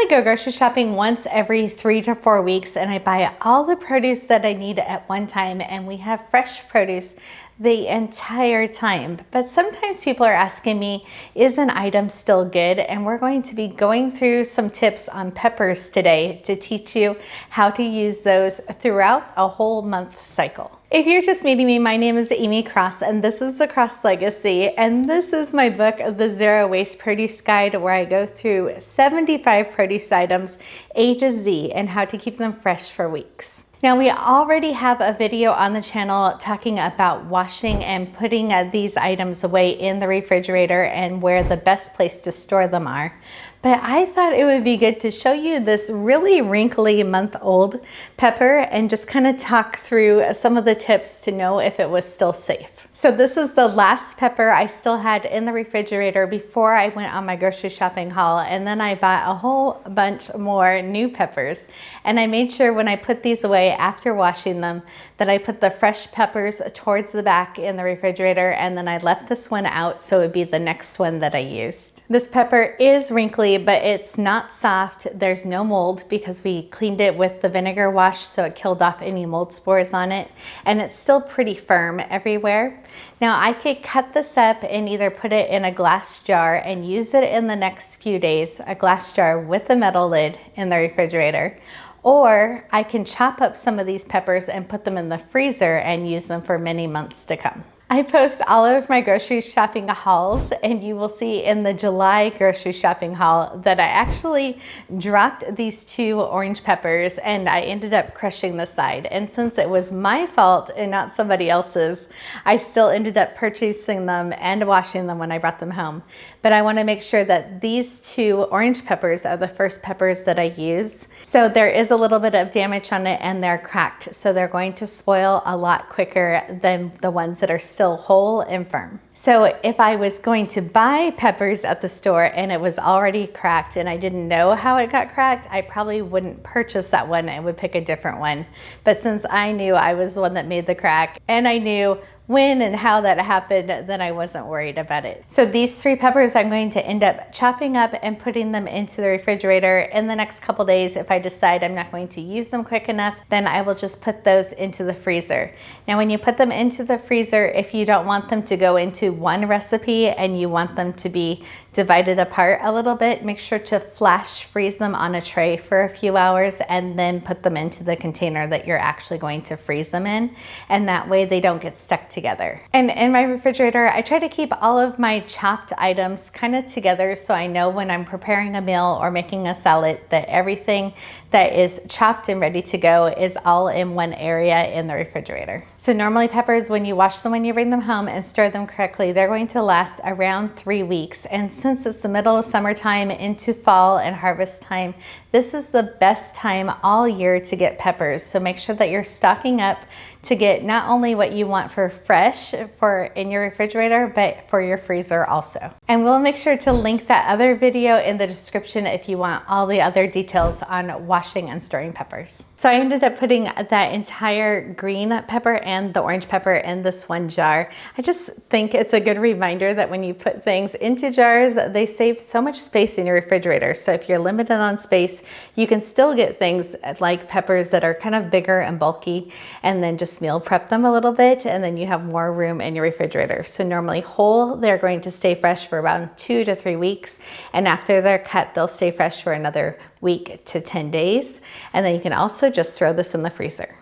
normally go grocery shopping once every 3 to 4 weeks, and I buy all the produce that I need at one time, and we have fresh produce the entire time. But sometimes people are asking me, is an item still good? And we're going to be going through some tips on peppers today to teach you how to use those throughout a whole month cycle. If you're just meeting me, my name is Amy Cross, and this is the Cross Legacy, and this is my book, The Zero Waste Produce Guide, where I go through 75 produce items, A to Z, and how to keep them fresh for weeks. Now, we already have a video on the channel talking about washing and putting these items away in the refrigerator and where the best place to store them are. But I thought it would be good to show you this really wrinkly month-old pepper and just kind of talk through some of the tips to know if it was still safe. So this is the last pepper I still had in the refrigerator before I went on my grocery shopping haul, and then I bought a whole bunch more new peppers. And I made sure when I put these away after washing them that I put the fresh peppers towards the back in the refrigerator, and then I left this one out so it would be the next one that I used. This pepper is wrinkly, but it's not soft. There's no mold because we cleaned it with the vinegar wash, so it killed off any mold spores on it, and it's still pretty firm everywhere. Now, I could cut this up and either put it in a glass jar and use it in the next few days, a glass jar with a metal lid in the refrigerator, or I can chop up some of these peppers and put them in the freezer and use them for many months to come. I post all of my grocery shopping hauls, and you will see in the July grocery shopping haul that I actually dropped these 2 orange peppers and I ended up crushing the side. And since it was my fault and not somebody else's, I still ended up purchasing them and washing them when I brought them home. But I want to make sure that these 2 orange peppers are the first peppers that I use. So there is a little bit of damage on it and they're cracked, so they're going to spoil a lot quicker than the ones that are still whole and firm. So if I was going to buy peppers at the store and it was already cracked and I didn't know how it got cracked, I probably wouldn't purchase that one and would pick a different one. But since I knew I was the one that made the crack and I knew when and how that happened, then I wasn't worried about it. So these 3 peppers I'm going to end up chopping up and putting them into the refrigerator in the next couple days. If I decide I'm not going to use them quick enough, then I will just put those into the freezer. Now, when you put them into the freezer, if you don't want them to go into one recipe and you want them to be divided apart a little bit, make sure to flash freeze them on a tray for a few hours and then put them into the container that you're actually going to freeze them in. And that way they don't get stuck together. And in my refrigerator, I try to keep all of my chopped items kind of together so I know when I'm preparing a meal or making a salad that everything that is chopped and ready to go is all in one area in the refrigerator. So normally peppers, when you wash them when you bring them home and store them correctly, they're going to last around 3 weeks. And since it's the middle of summertime into fall and harvest time, this is the best time all year to get peppers. So make sure that you're stocking up to get not only what you want for fresh for in your refrigerator, but for your freezer also. And we'll make sure to link that other video in the description if you want all the other details on washing and storing peppers. So I ended up putting that entire green pepper and the orange pepper in this one jar. I just think it's a good reminder that when you put things into jars, they save so much space in your refrigerator. So if you're limited on space, you can still get things like peppers that are kind of bigger and bulky, and then just meal prep them a little bit, and then you have more room in your refrigerator. So normally whole, they're going to stay fresh for around 2 to 3 weeks. And after they're cut, they'll stay fresh for another week to 10 days. And then you can also just throw this in the freezer.